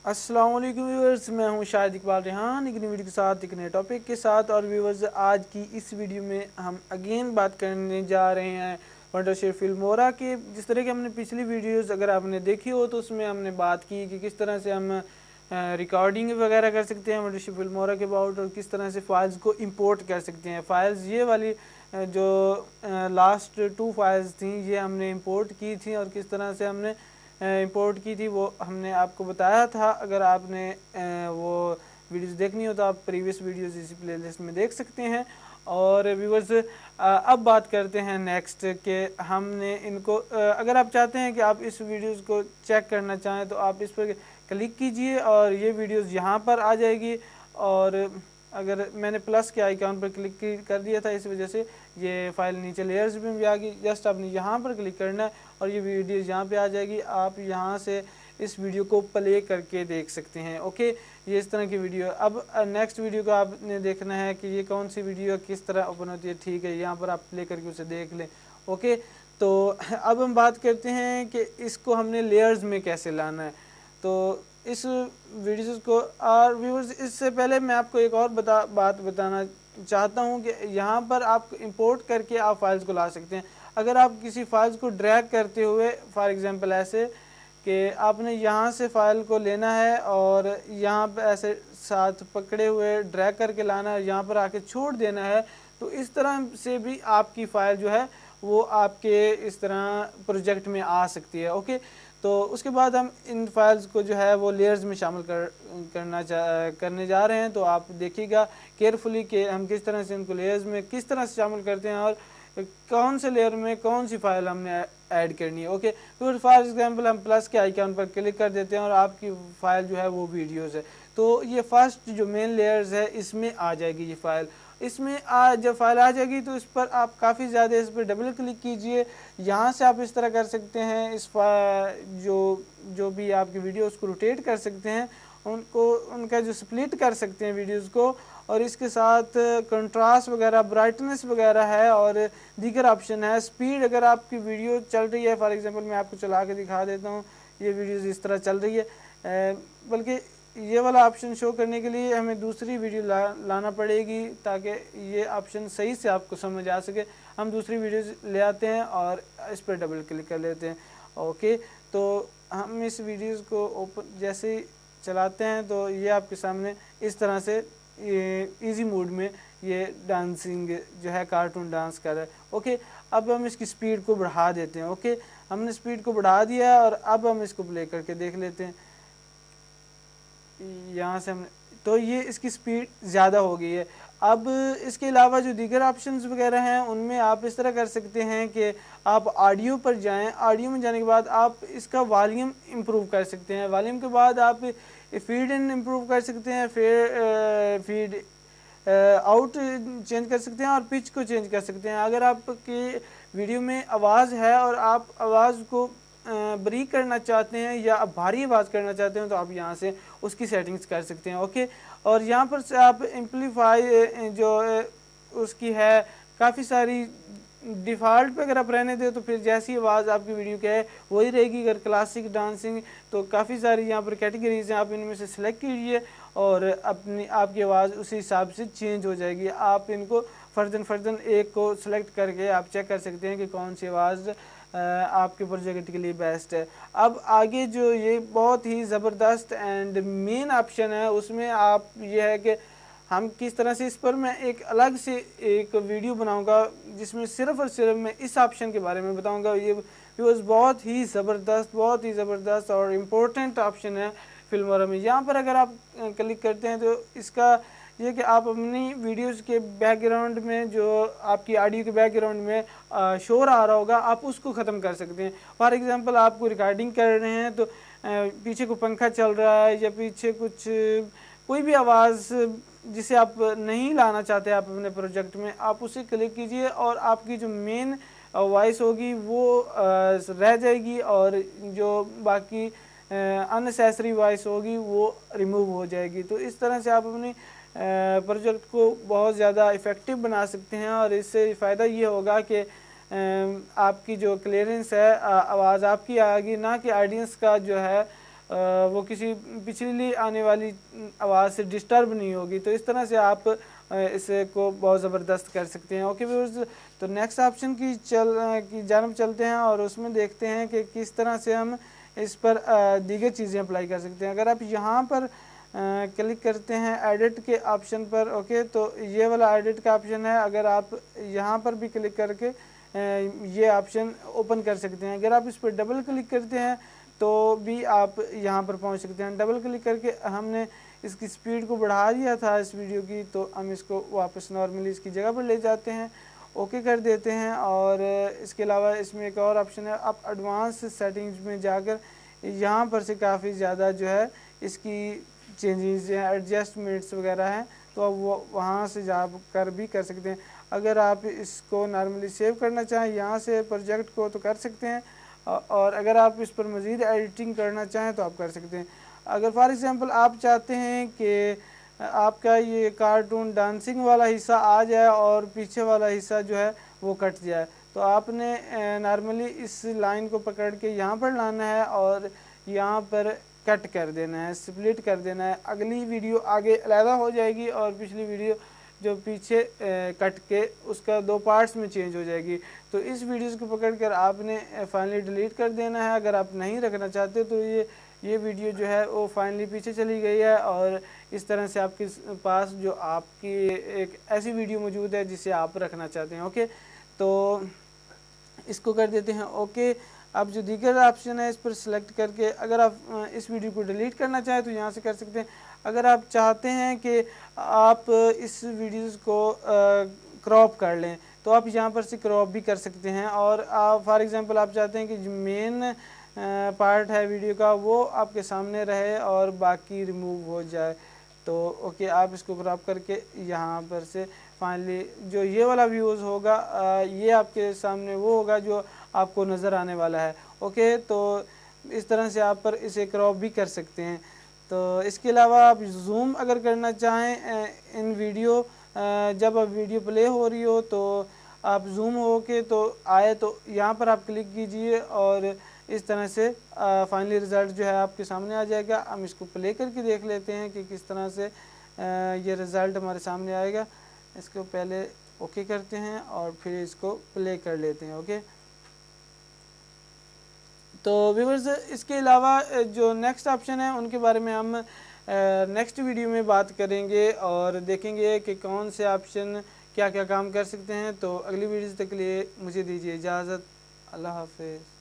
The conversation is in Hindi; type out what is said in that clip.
अस्सलाम वालेकुम व्यूअर्स, मैं हूं शाहिद इकबाल रेहान एक नई वीडियो के साथ एक नए टॉपिक के साथ। और व्यूअर्स, आज की इस वीडियो में हम अगेन बात करने जा रहे हैं वंडरशिप फिल्मोरा के। जिस तरह की हमने पिछली वीडियोस अगर आपने देखी हो तो उसमें हमने बात की कि किस तरह से हम रिकॉर्डिंग वगैरह कर सकते हैं वंडरशिप फिल्मोरा के अबाउट, और किस तरह से फाइल्स को इंपोर्ट कर सकते हैं। फाइल्स ये वाली जो लास्ट 2 फाइल्स थी ये हमने इंपोर्ट की थी, और किस तरह से हमने इंपोर्ट की थी वो हमने आपको बताया था। अगर आपने वो वीडियोस देखनी हो तो आप प्रीवियस वीडियोस इसी प्लेलिस्ट में देख सकते हैं। और व्यूअर्स, अब बात करते हैं नेक्स्ट के हमने इनको अगर आप चाहते हैं कि आप इस वीडियोस को चेक करना चाहें तो आप इस पर क्लिक कीजिए और ये वीडियोस यहाँ पर आ जाएगी। और अगर मैंने प्लस के आइकॉन पर क्लिक कर दिया था इस वजह से ये फाइल नीचे लेयर्स में भी आ गई। जस्ट आपने यहाँ पर क्लिक करना है और ये वीडियो यहाँ पे आ जाएगी। आप यहाँ से इस वीडियो को प्ले करके देख सकते हैं। ओके, ये इस तरह की वीडियो। अब नेक्स्ट वीडियो को आपने देखना है कि ये कौन सी वीडियो किस तरह ओपन होती है। ठीक है, यहाँ पर आप प्ले करके उसे देख लें। ओके, तो अब हम बात करते हैं कि इसको हमने लेयर्स में कैसे लाना है। तो इस वीडियोस को और व्यूअर्स, इससे पहले मैं आपको एक और बात बताना चाहता हूं कि यहाँ पर आप इंपोर्ट करके आप फाइल्स को ला सकते हैं। अगर आप किसी फाइल्स को ड्रैग करते हुए, फॉर एग्जांपल ऐसे कि आपने यहाँ से फाइल को लेना है और यहाँ पे ऐसे साथ पकड़े हुए ड्रैग करके लाना है, यहाँ पर आके छोड़ देना है, तो इस तरह से भी आपकी फ़ाइल जो है वो आपके इस तरह प्रोजेक्ट में आ सकती है। ओके, तो उसके बाद हम इन फाइल्स को जो है वो लेयर्स में शामिल करने जा रहे हैं। तो आप देखिएगा केयरफुली कि हम किस तरह से इनको लेयर्स में किस तरह से शामिल करते हैं और कौन से लेयर में कौन सी फाइल हमने ऐड करनी है। ओके, तो फॉर एग्जांपल हम प्लस के आइकॉन पर क्लिक कर देते हैं और आपकी फाइल जो है वो वीडियोस है। तो ये फर्स्ट जो मेन लेयर्स है इसमें आ जाएगी ये फाइल। इसमें जब फाइल आ जाएगी तो इस पर आप काफ़ी ज़्यादा इस पर डबल क्लिक कीजिए। यहाँ से आप इस तरह कर सकते हैं, इस जो भी आपकी वीडियो उसको रोटेट कर सकते हैं, उनको उनका जो स्प्लिट कर सकते हैं वीडियोस को। और इसके साथ कंट्रास्ट वगैरह, ब्राइटनेस वगैरह है और दीगर ऑप्शन है। स्पीड, अगर आपकी वीडियो चल रही है, फॉर एग्जांपल मैं आपको चला के दिखा देता हूँ, ये वीडियोस इस तरह चल रही है, बल्कि ये वाला ऑप्शन शो करने के लिए हमें दूसरी वीडियो लाना पड़ेगी ताकि ये ऑप्शन सही से आपको समझ आ सके। हम दूसरी वीडियो ले आते हैं और इस पर डबल क्लिक कर लेते हैं। ओके, तो हम इस वीडियोस को ओपन जैसे ही चलाते हैं तो ये आपके सामने इस तरह से इजी मोड में ये डांसिंग जो है कार्टून डांस कर रहा है। ओके, अब हम इसकी स्पीड को बढ़ा देते हैं। ओके, हमने स्पीड को बढ़ा दिया और अब हम इसको प्ले करके देख लेते हैं। यहाँ से हमने तो ये इसकी स्पीड ज़्यादा हो गई है। अब इसके अलावा जो दीगर ऑप्शंस वगैरह हैं उनमें आप इस तरह कर सकते हैं कि आप ऑडियो पर जाएं। ऑडियो में जाने के बाद आप इसका वॉल्यूम इम्प्रूव कर सकते हैं। वॉल्यूम के बाद आप फीड इन इम्प्रूव कर सकते हैं, फिर फीड आउट चेंज कर सकते हैं और पिच को चेंज कर सकते हैं। अगर आपकी वीडियो में आवाज़ है और आप आवाज़ को ब्रीक करना चाहते हैं या भारी आवाज़ करना चाहते हैं तो आप यहाँ से उसकी सेटिंग्स कर सकते हैं। ओके, और यहाँ पर से आप एम्पलीफाई जो उसकी है काफ़ी सारी डिफ़ॉल्ट पे अगर आप रहने दें तो फिर जैसी आवाज़ आपकी वीडियो की है वही रहेगी। अगर क्लासिक डांसिंग तो काफ़ी सारी यहाँ पर कैटेगरीज हैं, आप इनमें से सिलेक्ट कीजिए और अपनी आपकी आवाज़ उसी हिसाब से चेंज हो जाएगी। आप इनको फर्दन एक को सिलेक्ट करके आप चेक कर सकते हैं कि कौन सी आवाज़ आपके प्रोजेक्ट के लिए बेस्ट है। अब आगे जो ये बहुत ही ज़बरदस्त एंड मेन ऑप्शन है उसमें आप ये है कि हम किस तरह से इस पर मैं एक अलग से एक वीडियो बनाऊंगा जिसमें सिर्फ और सिर्फ मैं इस ऑप्शन के बारे में बताऊंगा। ये बहुत ही ज़बरदस्त और इम्पोर्टेंट ऑप्शन है फिल्मोरा में। यहाँ पर अगर आप क्लिक करते हैं तो इसका ये कि आप अपनी वीडियोस के बैकग्राउंड में जो आपकी ऑडियो के बैकग्राउंड में शोर आ रहा होगा आप उसको ख़त्म कर सकते हैं। फॉर एग्जांपल आपको रिकॉर्डिंग कर रहे हैं तो पीछे को पंखा चल रहा है या पीछे कुछ कोई भी आवाज़ जिसे आप नहीं लाना चाहते आप अपने प्रोजेक्ट में, आप उसे क्लिक कीजिए और आपकी जो मेन वॉइस होगी वो रह जाएगी और जो बाकी अननेसेसरी वॉइस होगी वो रिमूव हो जाएगी। तो इस तरह से आप अपनी प्रोजेक्ट को बहुत ज़्यादा इफ़ेक्टिव बना सकते हैं और इससे फ़ायदा ये होगा कि आपकी जो क्लियरेंस है आवाज़ आपकी आएगी, ना कि ऑडियंस का जो है वो किसी पिछली आने वाली आवाज़ से डिस्टर्ब नहीं होगी। तो इस तरह से आप इसको बहुत ज़बरदस्त कर सकते हैं। ओके व्यूअर्स, तो नेक्स्ट ऑप्शन की जानब चलते हैं और उसमें देखते हैं कि किस तरह से हम इस पर दीगर चीज़ें अप्लाई कर सकते हैं। अगर आप यहाँ पर क्लिक करते हैं एडिट के ऑप्शन पर, ओके, तो ये वाला एडिट का ऑप्शन है। अगर आप यहाँ पर भी क्लिक करके ये ऑप्शन ओपन कर सकते हैं। अगर आप इस पर डबल क्लिक करते हैं तो भी आप यहाँ पर पहुँच सकते हैं। डबल क्लिक करके हमने इसकी स्पीड को बढ़ा दिया था इस वीडियो की, तो हम इसको वापस नॉर्मली इसकी जगह पर ले जाते हैं, ओके कर देते हैं। और इसके अलावा इसमें एक और ऑप्शन है, आप एडवांस सेटिंग्स में जाकर यहाँ पर से काफ़ी ज़्यादा जो है इसकी चेंजेस हैं, एडजस्टमेंट्स वगैरह हैं, तो अब वो वहाँ से जा कर भी कर सकते हैं। अगर आप इसको नॉर्मली सेव करना चाहें यहाँ से प्रोजेक्ट को तो कर सकते हैं, और अगर आप इस पर मज़ीद एडिटिंग करना चाहें तो आप कर सकते हैं। अगर फॉर एग्ज़ाम्पल आप चाहते हैं कि आपका ये कार्टून डांसिंग वाला हिस्सा आ जाए और पीछे वाला हिस्सा जो है वो कट जाए, तो आपने नॉर्मली इस लाइन को पकड़ के यहाँ पर लाना है और यहाँ पर कट कर देना है, स्प्लिट कर देना है। अगली वीडियो आगे अलहदा हो जाएगी और पिछली वीडियो जो पीछे कट के उसका 2 पार्ट्स में चेंज हो जाएगी। तो इस वीडियोज़ को पकड़ कर आपने फाइनली डिलीट कर देना है। अगर आप नहीं रखना चाहते तो ये वीडियो जो है वो फाइनली पीछे चली गई है, और इस तरह से आपके पास जो आपकी एक ऐसी वीडियो मौजूद है जिसे आप रखना चाहते हैं। ओके, तो इसको कर देते हैं ओके। अब जो दीगर ऑप्शन है इस पर सिलेक्ट करके अगर आप इस वीडियो को डिलीट करना चाहें तो यहाँ से कर सकते हैं। अगर आप चाहते हैं कि आप इस वीडियोज़ को क्रॉप कर लें तो आप यहाँ पर से क्रॉप भी कर सकते हैं। और आप फॉर एग्ज़ाम्पल आप चाहते हैं कि जो मेन पार्ट है वीडियो का वो आपके सामने रहे और बाकी रिमूव हो जाए, तो ओके आप इसको क्रॉप करके यहाँ पर से फाइनली जो ये वाला व्यूज़ होगा ये आपके सामने वो होगा जो आपको नज़र आने वाला है। ओके, तो इस तरह से आप पर इसे क्रॉप भी कर सकते हैं। तो इसके अलावा आप जूम अगर करना चाहें इन वीडियो जब अब वीडियो प्ले हो रही हो तो आप जूम हो के तो आए तो यहाँ पर आप क्लिक कीजिए और इस तरह से फाइनली रिज़ल्ट जो है आपके सामने आ जाएगा। हम इसको प्ले करके देख लेते हैं कि किस तरह से ये रिज़ल्ट हमारे सामने आएगा। इसको पहले ओके करते हैं और फिर इसको प्ले कर लेते हैं। ओके, तो व्यूअर्स इसके अलावा जो नेक्स्ट ऑप्शन है उनके बारे में हम नेक्स्ट वीडियो में बात करेंगे और देखेंगे कि कौन से ऑप्शन क्या क्या काम कर सकते हैं। तो अगली वीडियो तक के लिए मुझे दीजिए इजाज़त। अल्लाह हाफ़िज़।